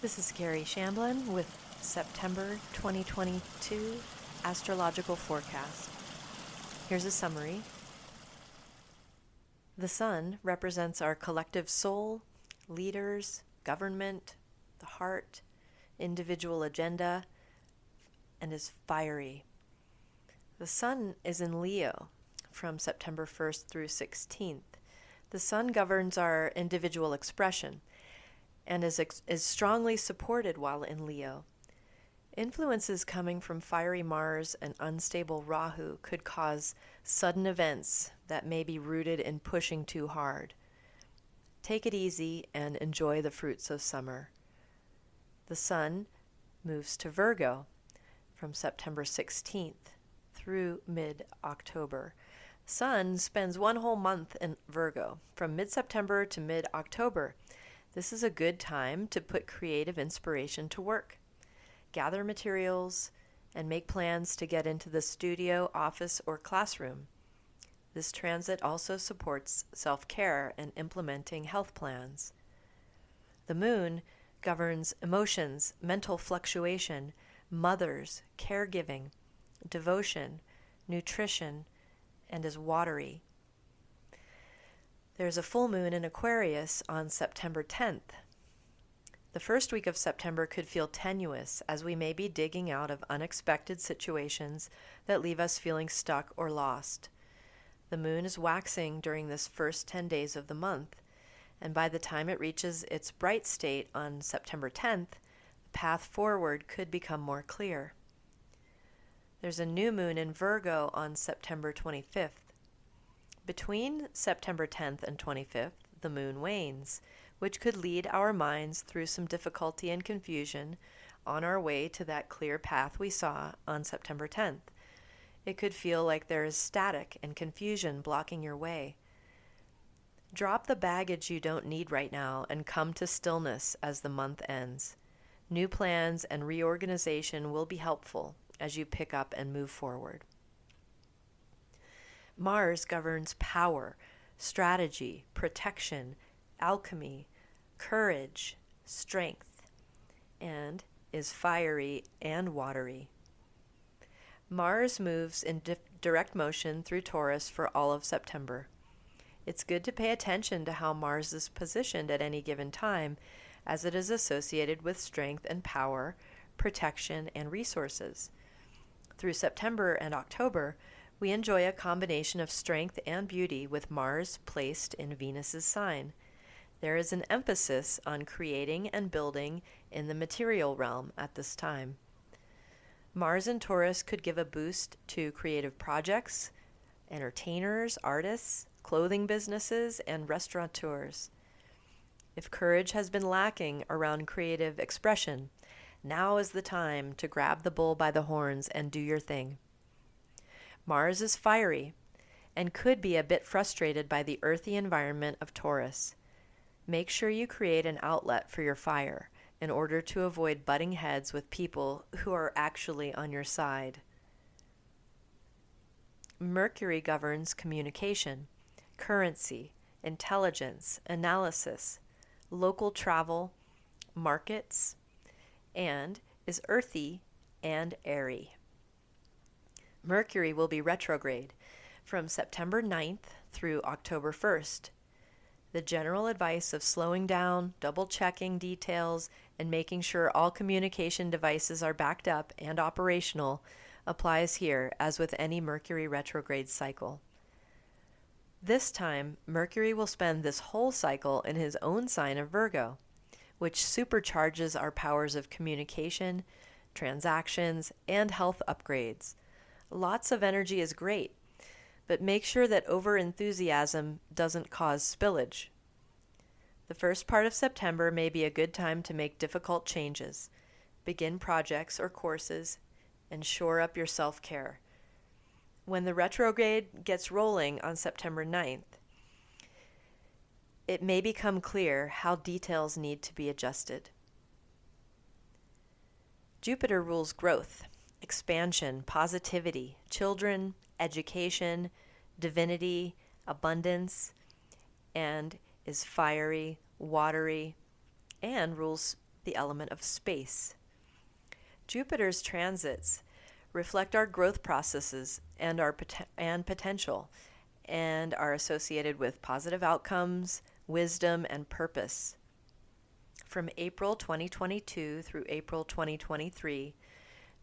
This is Kerry Shamblin with September 2022 Astrological Forecast. Here's a summary. The sun represents our collective soul, leaders, government, the heart, individual agenda, and is fiery. The sun is in Leo from September 1st through 16th. The sun governs our individual expression and is strongly supported while in Leo. Influences coming from fiery Mars and unstable Rahu could cause sudden events that may be rooted in pushing too hard. Take it easy and enjoy the fruits of summer. The sun moves to Virgo from September 16th through mid-October. Sun spends one whole month in Virgo, from mid-September to mid-October. This is a good time to put creative inspiration to work. Gather materials and make plans to get into the studio, office, or classroom. This transit also supports self-care and implementing health plans. The moon governs emotions, mental fluctuation, mothers, caregiving, devotion, nutrition, and is watery. There's a full moon in Aquarius on September 10th. The first week of September could feel tenuous as we may be digging out of unexpected situations that leave us feeling stuck or lost. The moon is waxing during this first 10 days of the month, and by the time it reaches its bright state on September 10th, the path forward could become more clear. There's a new moon in Virgo on September 25th. Between September 10th and 25th, the moon wanes, which could lead our minds through some difficulty and confusion on our way to that clear path we saw on September 10th. It could feel like there is static and confusion blocking your way. Drop the baggage you don't need right now and come to stillness as the month ends. New plans and reorganization will be helpful as you pick up and move forward. Mars governs power, strategy, protection, alchemy, courage, strength, and is fiery and watery. Mars moves in direct motion through Taurus for all of September. It's good to pay attention to how Mars is positioned at any given time, as it is associated with strength and power, protection, and resources. Through September and October, we enjoy a combination of strength and beauty with Mars placed in Venus's sign. There is an emphasis on creating and building in the material realm at this time. Mars in Taurus could give a boost to creative projects, entertainers, artists, clothing businesses, and restaurateurs. If courage has been lacking around creative expression, now is the time to grab the bull by the horns and do your thing. Mars is fiery and could be a bit frustrated by the earthy environment of Taurus. Make sure you create an outlet for your fire in order to avoid butting heads with people who are actually on your side. Mercury governs communication, currency, intelligence, analysis, local travel, markets, and is earthy and airy. Mercury will be retrograde from September 9th through October 1st. The general advice of slowing down, double-checking details, and making sure all communication devices are backed up and operational applies here as with any Mercury retrograde cycle. This time, Mercury will spend this whole cycle in his own sign of Virgo, which supercharges our powers of communication, transactions, and health upgrades. Lots of energy is great, but make sure that over-enthusiasm doesn't cause spillage. The first part of September may be a good time to make difficult changes, begin projects or courses, and shore up your self-care. When the retrograde gets rolling on September 9th, it may become clear how details need to be adjusted. Jupiter rules growth, expansion, positivity, children, education, divinity, abundance, and is fiery, watery, and rules the element of space. Jupiter's transits reflect our growth processes and our potential, and are associated with positive outcomes, wisdom, and purpose. From April 2022 through April 2023,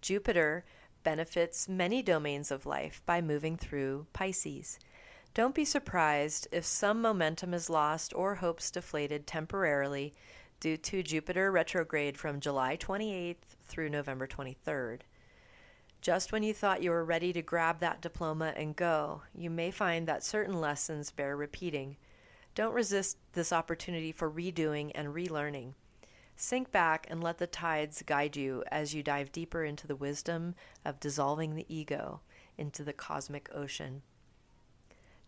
Jupiter benefits many domains of life by moving through Pisces. Don't be surprised if some momentum is lost or hopes deflated temporarily due to Jupiter retrograde from July 28th through November 23rd. Just when you thought you were ready to grab that diploma and go, you may find that certain lessons bear repeating. Don't resist this opportunity for redoing and relearning. Sink back and let the tides guide you as you dive deeper into the wisdom of dissolving the ego into the cosmic ocean.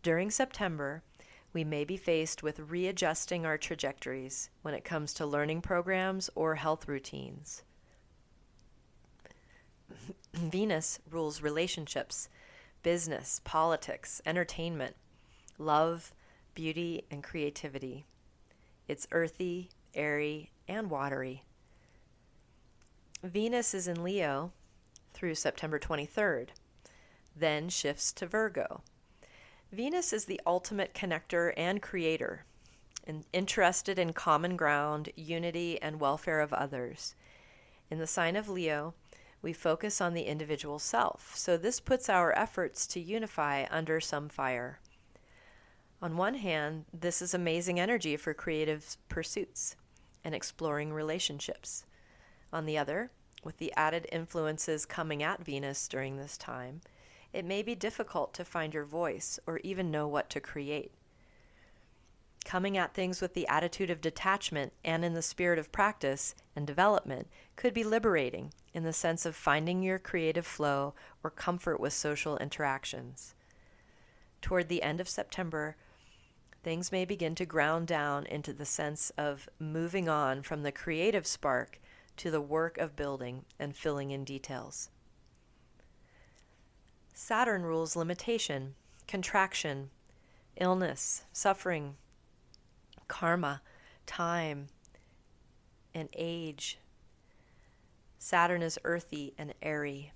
During September, we may be faced with readjusting our trajectories when it comes to learning programs or health routines. Venus rules relationships, business, politics, entertainment, love, beauty, and creativity. It's earthy, airy, and watery. Venus is in Leo through September 23rd, then shifts to Virgo. Venus is the ultimate connector and creator, and interested in common ground, unity, and welfare of others. In the sign of Leo, we focus on the individual self, so this puts our efforts to unify under some fire. On one hand, this is amazing energy for creative pursuits and exploring relationships. On the other, with the added influences coming at Venus during this time, it may be difficult to find your voice or even know what to create. Coming at things with the attitude of detachment and in the spirit of practice and development could be liberating in the sense of finding your creative flow or comfort with social interactions. Toward the end of September, things may begin to ground down into the sense of moving on from the creative spark to the work of building and filling in details. Saturn rules limitation, contraction, illness, suffering, karma, time, and age. Saturn is earthy and airy.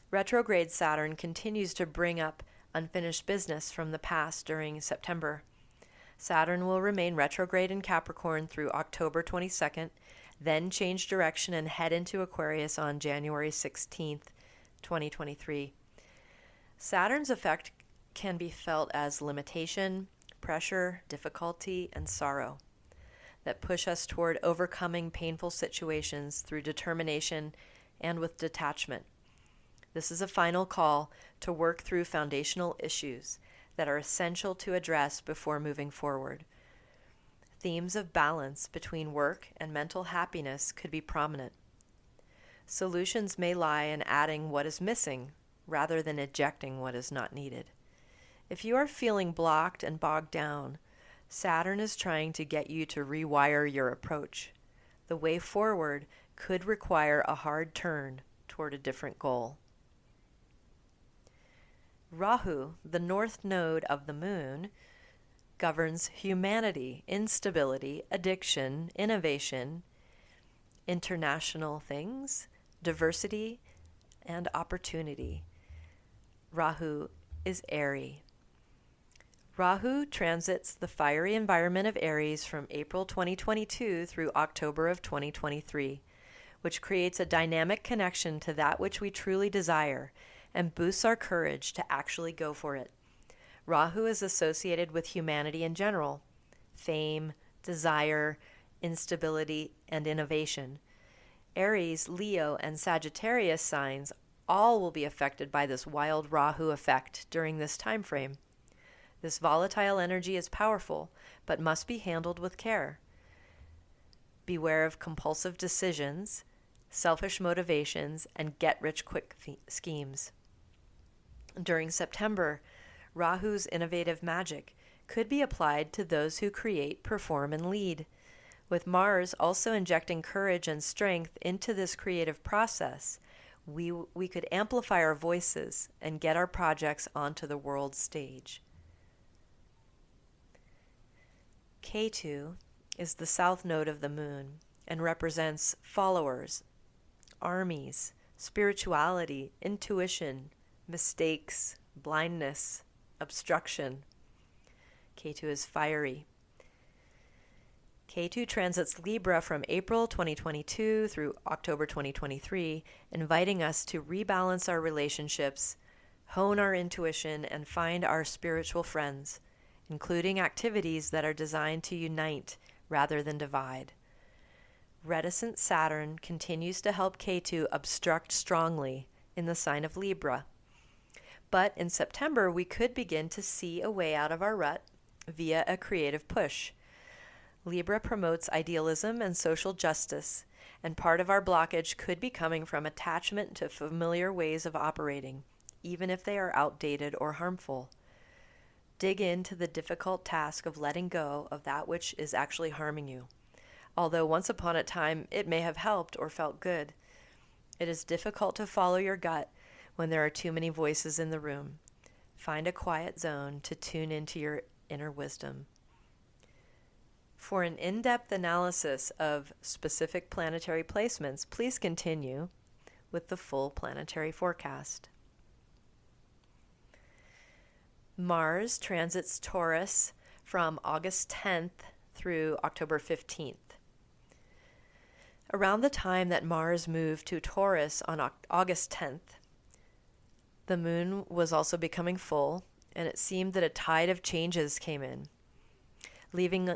Retrograde Saturn continues to bring up unfinished business from the past during September. Saturn will remain retrograde in Capricorn through October 22nd, then change direction and head into Aquarius on January 16th, 2023. Saturn's effect can be felt as limitation, pressure, difficulty, and sorrow that push us toward overcoming painful situations through determination and with detachment. This is a final call to work through foundational issues that are essential to address before moving forward. Themes of balance between work and mental happiness could be prominent. Solutions may lie in adding what is missing rather than ejecting what is not needed. If you are feeling blocked and bogged down, Saturn is trying to get you to rewire your approach. The way forward could require a hard turn toward a different goal. Rahu, the north node of the moon, governs humanity, instability, addiction, innovation, international things, diversity, and opportunity. Rahu is airy. Rahu transits the fiery environment of Aries from April 2022 through October of 2023, which creates a dynamic connection to that which we truly desire and boosts our courage to actually go for it. Rahu is associated with humanity in general, fame, desire, instability, and innovation. Aries, Leo, and Sagittarius signs all will be affected by this wild Rahu effect during this time frame. This volatile energy is powerful, but must be handled with care. Beware of compulsive decisions, selfish motivations, and get-rich-quick schemes. During September, Rahu's innovative magic could be applied to those who create, perform, and lead. With Mars also injecting courage and strength into this creative process, we could amplify our voices and get our projects onto the world stage. Ketu is the south node of the moon, and represents followers, armies, spirituality, intuition, mistakes, blindness, obstruction. Ketu is fiery. Ketu transits Libra from April 2022 through October 2023, inviting us to rebalance our relationships, hone our intuition, and find our spiritual friends, including activities that are designed to unite rather than divide. Reticent Saturn continues to help Ketu obstruct strongly in the sign of Libra. But in September, we could begin to see a way out of our rut via a creative push. Libra promotes idealism and social justice, and part of our blockage could be coming from attachment to familiar ways of operating, even if they are outdated or harmful. Dig into the difficult task of letting go of that which is actually harming you. Although once upon a time it may have helped or felt good, it is difficult to follow your gut when there are too many voices in the room. Find a quiet zone to tune into your inner wisdom. For an in-depth analysis of specific planetary placements, please continue with the full planetary forecast. Mars transits Taurus from August 10th through October 15th. Around the time that Mars moved to Taurus on August 10th, the moon was also becoming full, and it seemed that a tide of changes came in, leaving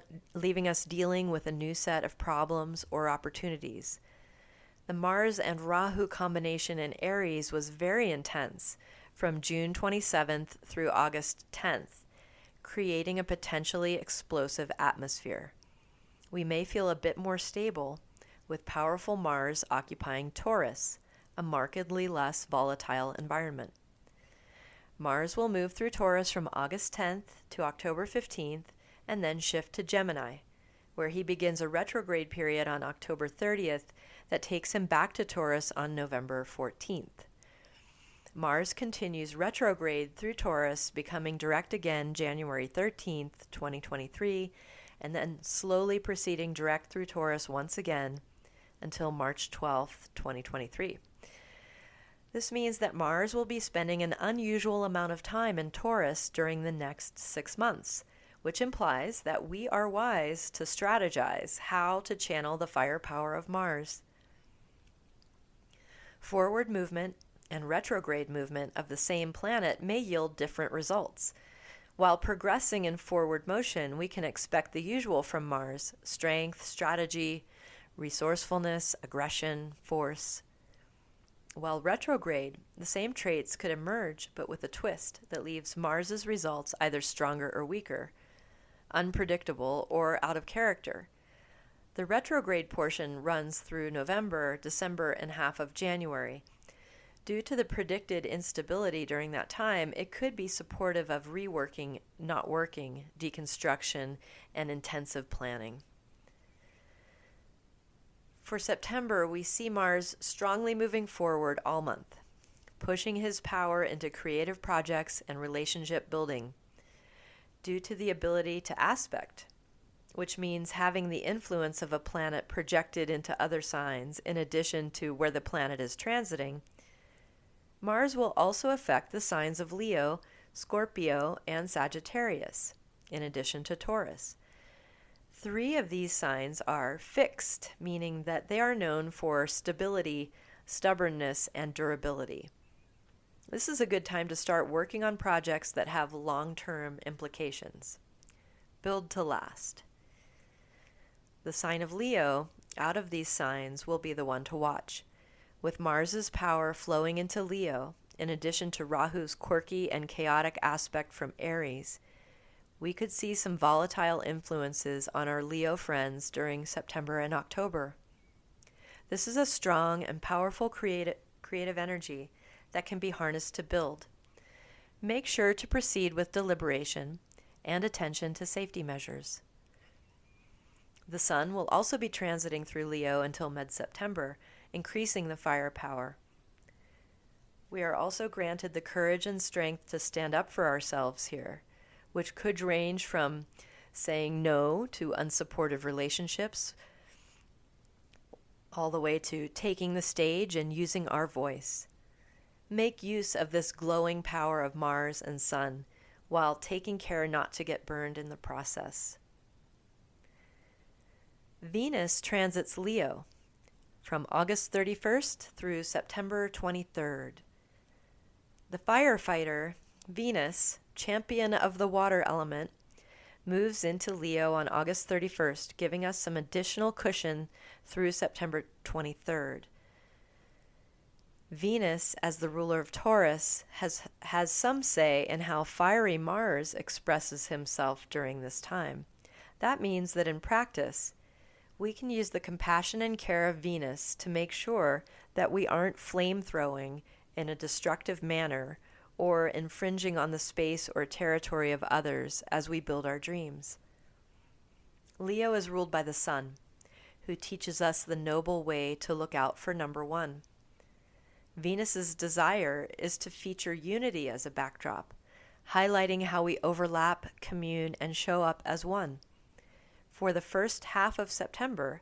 us dealing with a new set of problems or opportunities. The Mars and Rahu combination in Aries was very intense from June 27th through August 10th, creating a potentially explosive atmosphere. We may feel a bit more stable with powerful Mars occupying Taurus, a markedly less volatile environment. Mars will move through Taurus from August 10th to October 15th and then shift to Gemini, where he begins a retrograde period on October 30th that takes him back to Taurus on November 14th. Mars continues retrograde through Taurus, becoming direct again January 13th, 2023, and then slowly proceeding direct through Taurus once again until March 12th, 2023. This means that Mars will be spending an unusual amount of time in Taurus during the next 6 months, which implies that we are wise to strategize how to channel the firepower of Mars. Forward movement and retrograde movement of the same planet may yield different results. While progressing in forward motion, we can expect the usual from Mars: strength, strategy, resourcefulness, aggression, force. While retrograde, the same traits could emerge, but with a twist that leaves Mars's results either stronger or weaker, unpredictable, or out of character. The retrograde portion runs through November, December, and half of January. Due to the predicted instability during that time, it could be supportive of reworking, not working, deconstruction, and intensive planning. For September, we see Mars strongly moving forward all month, pushing his power into creative projects and relationship building. Due to the ability to aspect, which means having the influence of a planet projected into other signs in addition to where the planet is transiting, Mars will also affect the signs of Leo, Scorpio, and Sagittarius, in addition to Taurus. 3 of these signs are fixed, meaning that they are known for stability, stubbornness, and durability. This is a good time to start working on projects that have long-term implications. Build to last. The sign of Leo, out of these signs, will be the one to watch. With Mars's power flowing into Leo, in addition to Rahu's quirky and chaotic aspect from Aries, we could see some volatile influences on our Leo friends during September and October. This is a strong and powerful creative energy that can be harnessed to build. Make sure to proceed with deliberation and attention to safety measures. The Sun will also be transiting through Leo until mid-September, increasing the firepower. We are also granted the courage and strength to stand up for ourselves here, which could range from saying no to unsupportive relationships all the way to taking the stage and using our voice. Make use of this glowing power of Mars and Sun while taking care not to get burned in the process. Venus transits Leo from August 31st through September 23rd. The firefighter, Venus, champion of the water element, moves into Leo on August 31st, giving us some additional cushion through September 23rd. Venus, as the ruler of Taurus, has some say in how fiery Mars expresses himself during this time. That means that in practice, we can use the compassion and care of Venus to make sure that we aren't flame-throwing in a destructive manner or infringing on the space or territory of others as we build our dreams. Leo is ruled by the Sun, who teaches us the noble way to look out for number one. Venus's desire is to feature unity as a backdrop, highlighting how we overlap, commune, and show up as one. For the first half of September,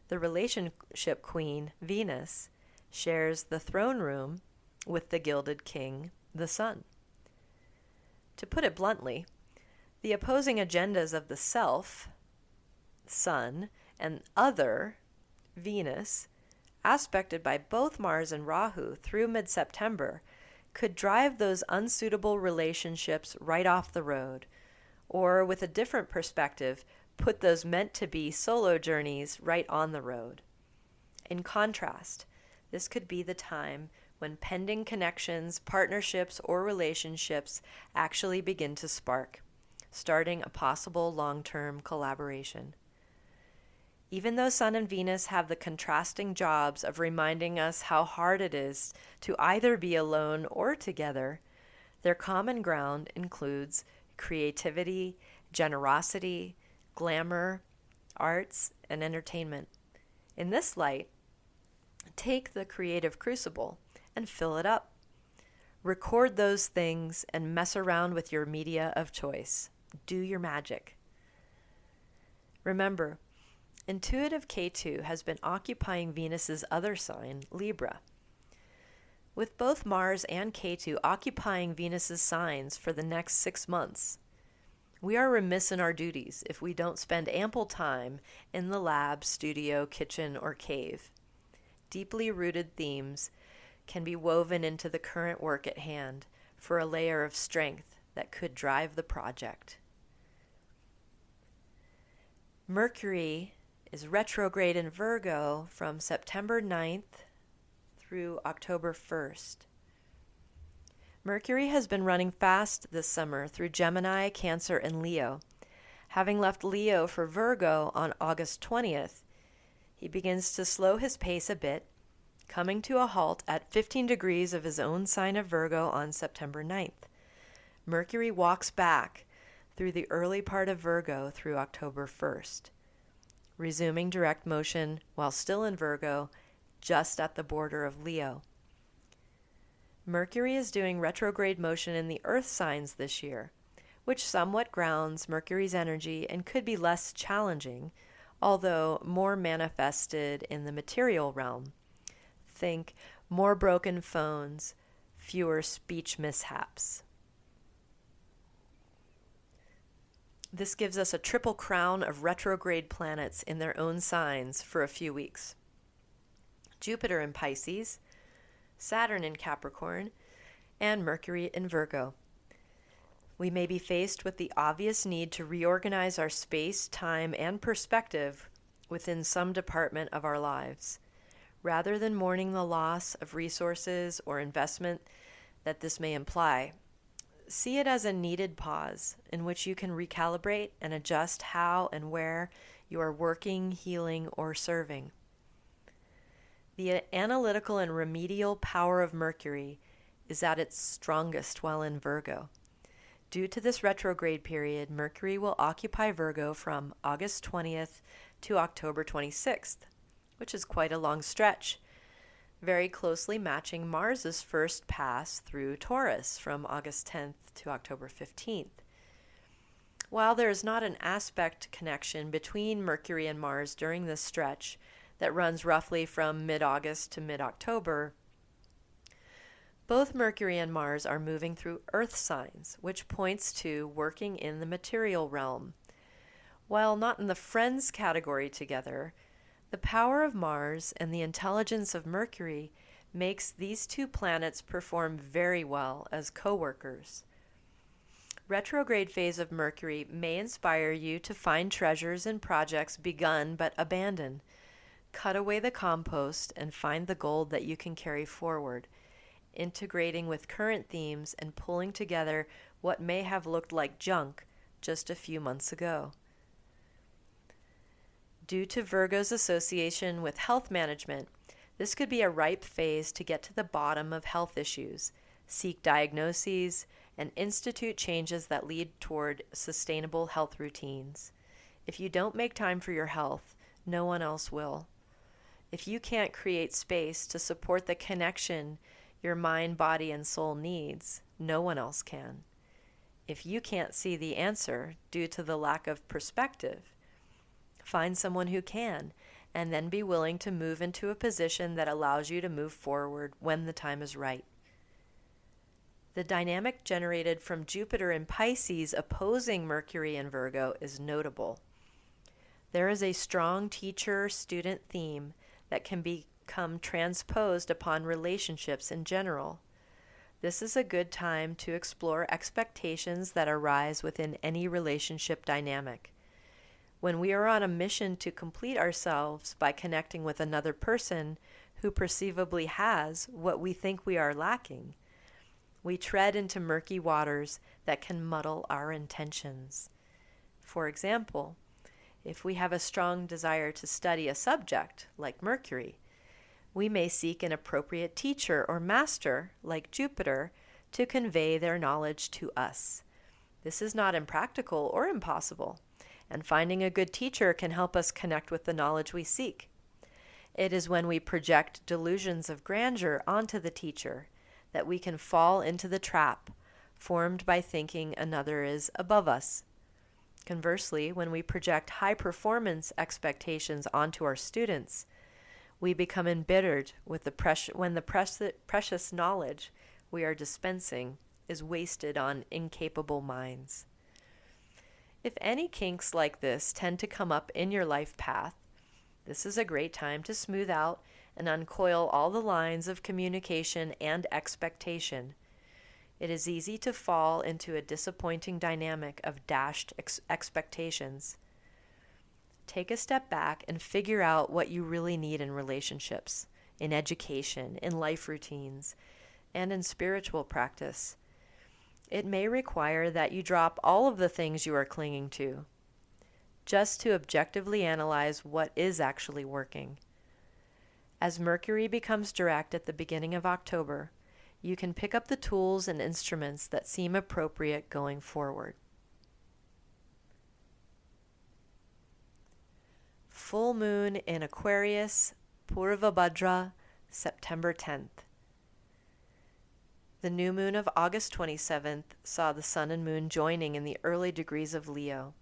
the relationship queen, Venus, shares the throne room with the gilded king, the Sun. To put it bluntly, the opposing agendas of the self, Sun, and other, Venus, aspected by both Mars and Rahu through mid-September, could drive those unsuitable relationships right off the road, or with a different perspective, put those meant-to-be solo journeys right on the road. In contrast, this could be the time when pending connections, partnerships, or relationships actually begin to spark, starting a possible long-term collaboration. Even though Sun and Venus have the contrasting jobs of reminding us how hard it is to either be alone or together, their common ground includes creativity, generosity, glamour, arts, and entertainment. In this light, take the creative crucible and fill it up. Record those things and mess around with your media of choice. Do your magic. Remember, intuitive K2 has been occupying Venus's other sign, Libra. With both Mars and K2 occupying Venus's signs for the next 6 months, we are remiss in our duties if we don't spend ample time in the lab, studio, kitchen, or cave. Deeply rooted themes can be woven into the current work at hand for a layer of strength that could drive the project. Mercury is retrograde in Virgo from September 9th through October 1st. Mercury has been running fast this summer through Gemini, Cancer, and Leo. Having left Leo for Virgo on August 20th, he begins to slow his pace a bit, coming to a halt at 15 degrees of his own sign of Virgo on September 9th. Mercury walks back through the early part of Virgo through October 1st, resuming direct motion while still in Virgo, just at the border of Leo. Mercury is doing retrograde motion in the Earth signs this year, which somewhat grounds Mercury's energy and could be less challenging, although more manifested in the material realm. Think more broken phones, fewer speech mishaps. This gives us a triple crown of retrograde planets in their own signs for a few weeks. Jupiter in Pisces, Saturn in Capricorn, and Mercury in Virgo. We may be faced with the obvious need to reorganize our space, time, and perspective within some department of our lives. Rather than mourning the loss of resources or investment that this may imply, see it as a needed pause in which you can recalibrate and adjust how and where you are working, healing, or serving. The analytical and remedial power of Mercury is at its strongest while in Virgo. Due to this retrograde period, Mercury will occupy Virgo from August 20th to October 26th, which is quite a long stretch, very closely matching Mars's first pass through Taurus from August 10th to October 15th. While there is not an aspect connection between Mercury and Mars during this stretch, that runs roughly from mid-August to mid-October, both Mercury and Mars are moving through Earth signs, which points to working in the material realm. While not in the friends category together, the power of Mars and the intelligence of Mercury makes these two planets perform very well as co-workers. Retrograde phase of Mercury may inspire you to find treasures in projects begun but abandoned. Cut away the compost and find the gold that you can carry forward, integrating with current themes and pulling together what may have looked like junk just a few months ago. Due to Virgo's association with health management, this could be a ripe phase to get to the bottom of health issues, seek diagnoses, and institute changes that lead toward sustainable health routines. If you don't make time for your health, no one else will. If you can't create space to support the connection your mind, body, and soul needs, no one else can. If you can't see the answer due to the lack of perspective, find someone who can, and then be willing to move into a position that allows you to move forward when the time is right. The dynamic generated from Jupiter in Pisces opposing Mercury in Virgo is notable. There is a strong teacher-student theme that can become transposed upon relationships in general. This is a good time to explore expectations that arise within any relationship dynamic. When we are on a mission to complete ourselves by connecting with another person who perceivably has what we think we are lacking, we tread into murky waters that can muddle our intentions. For example, if we have a strong desire to study a subject, like Mercury, we may seek an appropriate teacher or master, like Jupiter, to convey their knowledge to us. This is not impractical or impossible, and finding a good teacher can help us connect with the knowledge we seek. It is when we project delusions of grandeur onto the teacher that we can fall into the trap formed by thinking another is above us. Conversely, when we project high performance expectations onto our students, we become embittered with when the precious knowledge we are dispensing is wasted on incapable minds. If any kinks like this tend to come up in your life path, this is a great time to smooth out and uncoil all the lines of communication and expectation. It is easy to fall into a disappointing dynamic of dashed expectations. Take a step back and figure out what you really need in relationships, in education, in life routines, and in spiritual practice. It may require that you drop all of the things you are clinging to, just to objectively analyze what is actually working. As Mercury becomes direct at the beginning of October, you can pick up the tools and instruments that seem appropriate going forward. Full moon in Aquarius, Purvabhadra, September 10th. The new moon of August 27th saw the sun and moon joining in the early degrees of Leo.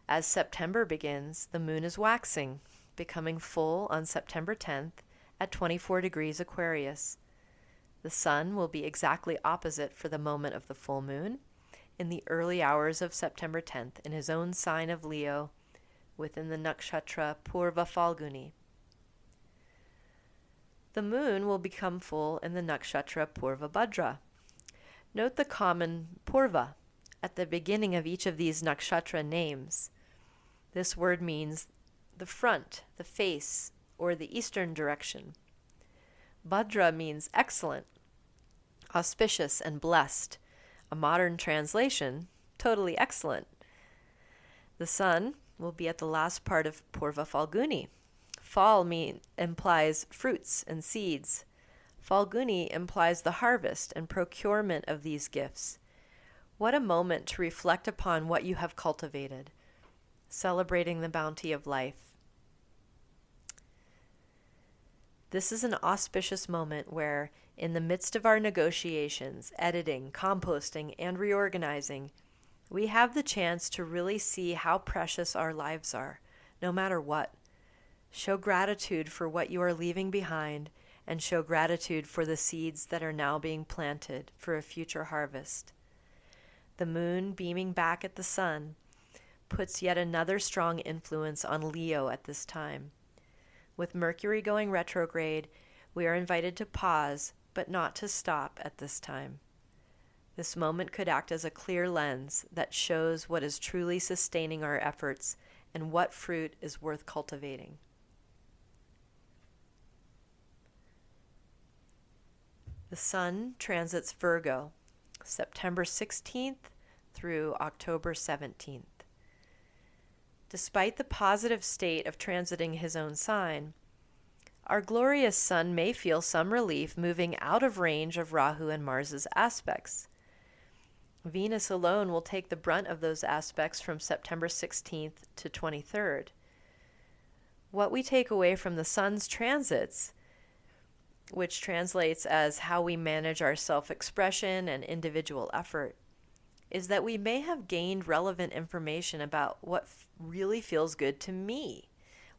As September begins, the moon is waxing, becoming full on September 10th at 24 degrees Aquarius. The sun will be exactly opposite for the moment of the full moon, in the early hours of September 10th, in his own sign of Leo, within the nakshatra Purvabhadra. The moon will become full in the nakshatra Purvabhadra. Note the common Purva at the beginning of each of these nakshatra names. This word means the front, the face, or the eastern direction. Bhadra means excellent, auspicious, and blessed. A modern translation, totally excellent. The sun will be at the last part of Purvabhadra. Fall implies fruits and seeds. Phalguni implies the harvest and procurement of these gifts. What a moment to reflect upon what you have cultivated, celebrating the bounty of life. This is an auspicious moment where, in the midst of our negotiations, editing, composting, and reorganizing, we have the chance to really see how precious our lives are, no matter what. Show gratitude for what you are leaving behind, and show gratitude for the seeds that are now being planted for a future harvest. The moon beaming back at the sun puts yet another strong influence on Leo at this time. With Mercury going retrograde, we are invited to pause, but not to stop at this time. This moment could act as a clear lens that shows what is truly sustaining our efforts and what fruit is worth cultivating. The Sun transits Virgo, September 16th through October 17th. Despite the positive state of transiting his own sign, our glorious Sun may feel some relief moving out of range of Rahu and Mars's aspects. Venus alone will take the brunt of those aspects from September 16th to 23rd. What we take away from the Sun's transits, which translates as how we manage our self-expression and individual effort, is that we may have gained relevant information about what really feels good to me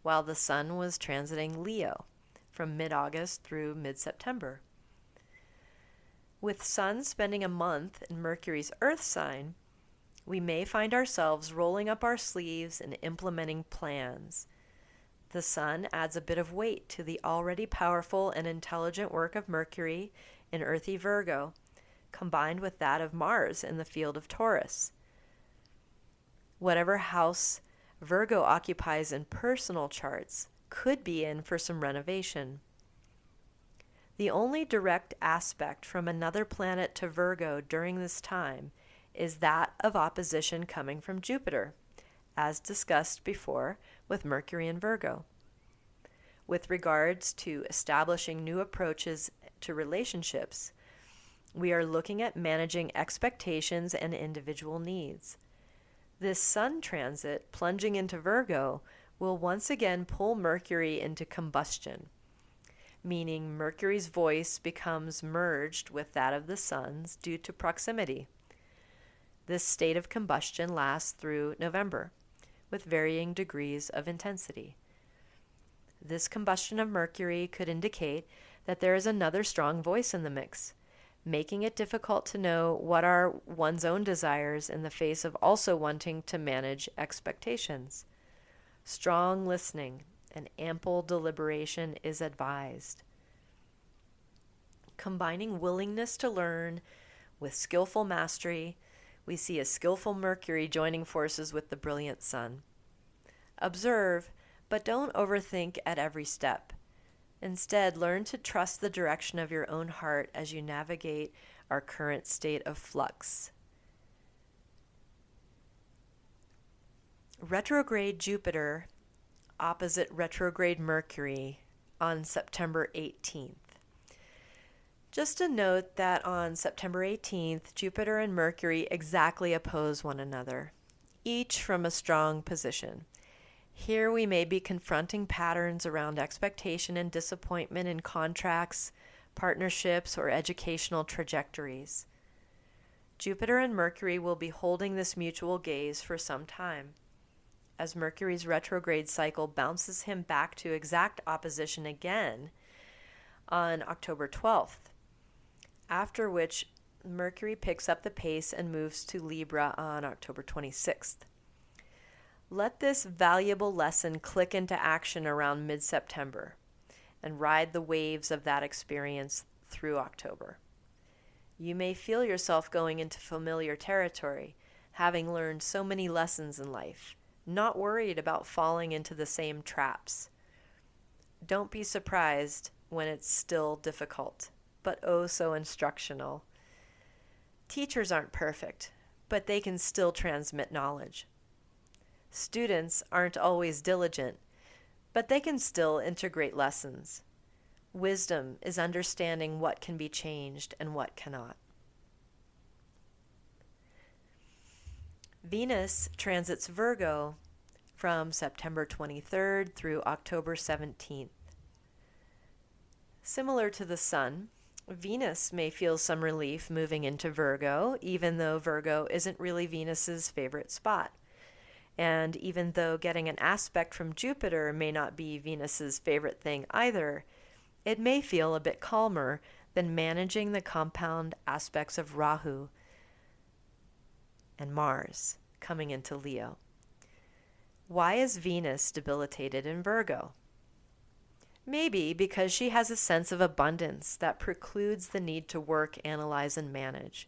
while the Sun was transiting Leo from mid-August through mid-September. With Sun spending a month in Mercury's Earth sign, we may find ourselves rolling up our sleeves and implementing plans. The Sun adds a bit of weight to the already powerful and intelligent work of Mercury in earthy Virgo, combined with that of Mars in the field of Taurus. Whatever house Virgo occupies in personal charts could be in for some renovation. The only direct aspect from another planet to Virgo during this time is that of opposition coming from Jupiter, as discussed before with Mercury in Virgo. With regards to establishing new approaches to relationships, we are looking at managing expectations and individual needs. This Sun transit, plunging into Virgo, will once again pull Mercury into combustion, meaning Mercury's voice becomes merged with that of the Sun's due to proximity. This state of combustion lasts through November, with varying degrees of intensity. This combustion of Mercury could indicate that there is another strong voice in the mix, making it difficult to know what are one's own desires in the face of also wanting to manage expectations. Strong listening and ample deliberation is advised. Combining willingness to learn with skillful mastery, we see a skillful Mercury joining forces with the brilliant Sun. Observe, but don't overthink at every step. Instead, learn to trust the direction of your own heart as you navigate our current state of flux. Retrograde Jupiter opposite retrograde Mercury on September 18th. Just a note that on September 18th, Jupiter and Mercury exactly oppose one another, each from a strong position. Here we may be confronting patterns around expectation and disappointment in contracts, partnerships, or educational trajectories. Jupiter and Mercury will be holding this mutual gaze for some time, as Mercury's retrograde cycle bounces him back to exact opposition again on October 12th, after which Mercury picks up the pace and moves to Libra on October 26th. Let this valuable lesson click into action around mid-September and ride the waves of that experience through October. You may feel yourself going into familiar territory, having learned so many lessons in life, not worried about falling into the same traps. Don't be surprised when it's still difficult, but oh so instructional. Teachers aren't perfect, but they can still transmit knowledge. Students aren't always diligent, but they can still integrate lessons. Wisdom is understanding what can be changed and what cannot. Venus transits Virgo from September 23rd through October 17th. Similar to the Sun, Venus may feel some relief moving into Virgo, even though Virgo isn't really Venus's favorite spot. And even though getting an aspect from Jupiter may not be Venus's favorite thing either, it may feel a bit calmer than managing the compound aspects of Rahu and Mars coming into Leo. Why is Venus debilitated in Virgo? Maybe because she has a sense of abundance that precludes the need to work, analyze, and manage.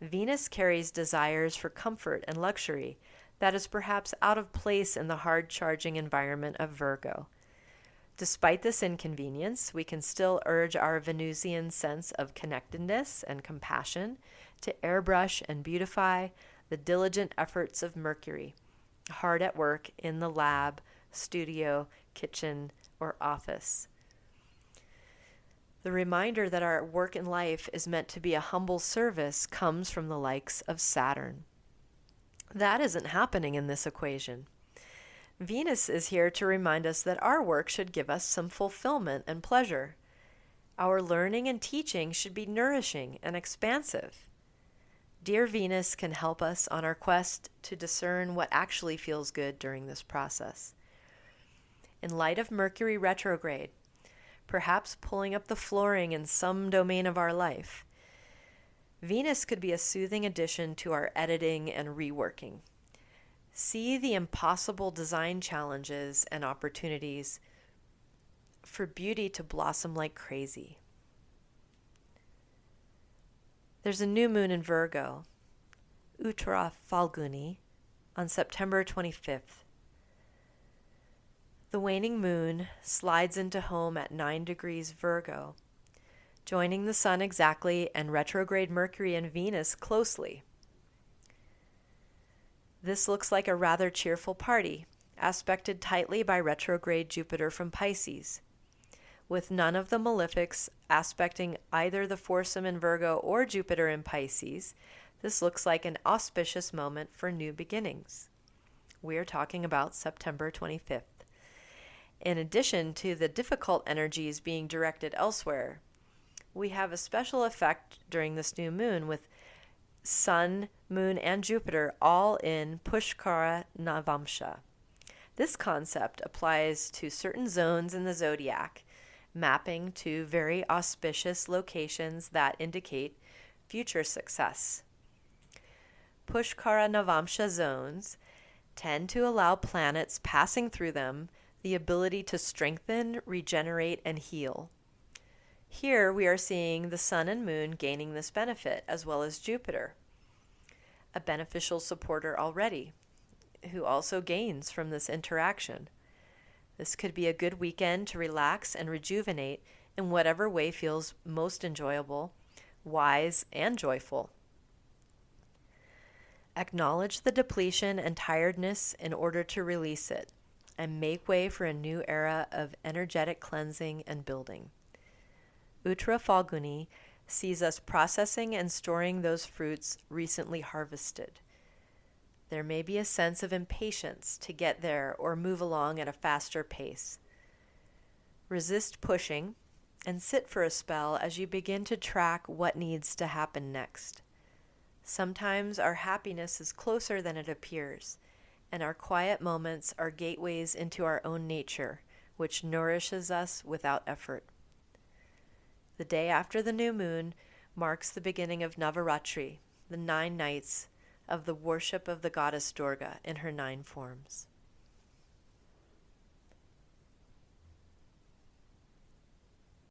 Venus carries desires for comfort and luxury that is perhaps out of place in the hard-charging environment of Virgo. Despite this inconvenience, we can still urge our Venusian sense of connectedness and compassion to airbrush and beautify the diligent efforts of Mercury, hard at work in the lab, studio, kitchen, or office. The reminder that our work in life is meant to be a humble service comes from the likes of Saturn. That isn't happening in this equation. Venus is here to remind us that our work should give us some fulfillment and pleasure. Our learning and teaching should be nourishing and expansive. Dear Venus can help us on our quest to discern what actually feels good during this process. In light of Mercury retrograde, perhaps pulling up the flooring in some domain of our life, Venus could be a soothing addition to our editing and reworking. See the impossible design challenges and opportunities for beauty to blossom like crazy. There's a new moon in Virgo, Uttaraphalguni, on September 25th. The waning moon slides into home at 9 degrees Virgo, joining the Sun exactly and retrograde Mercury and Venus closely. This looks like a rather cheerful party, aspected tightly by retrograde Jupiter from Pisces, with none of the malefics aspecting either the foursome in Virgo or Jupiter in Pisces. This looks like an auspicious moment for new beginnings. We are talking about September 25th. In addition to the difficult energies being directed elsewhere, we have a special effect during this new moon with Sun, Moon, and Jupiter all in Pushkara Navamsha. This concept applies to certain zones in the zodiac, mapping to very auspicious locations that indicate future success. Pushkara Navamsha zones tend to allow planets passing through them the ability to strengthen, regenerate, and heal. Here we are seeing the Sun and Moon gaining this benefit, as well as Jupiter, a beneficial supporter already, who also gains from this interaction. This could be a good weekend to relax and rejuvenate in whatever way feels most enjoyable, wise, and joyful. Acknowledge the depletion and tiredness in order to release it, and make way for a new era of energetic cleansing and building. Uttaraphalguni sees us processing and storing those fruits recently harvested. There may be a sense of impatience to get there or move along at a faster pace. Resist pushing and sit for a spell as you begin to track what needs to happen next. Sometimes our happiness is closer than it appears, and our quiet moments are gateways into our own nature, which nourishes us without effort. The day after the new moon marks the beginning of Navaratri, the 9 nights of the worship of the goddess Durga in her 9 forms.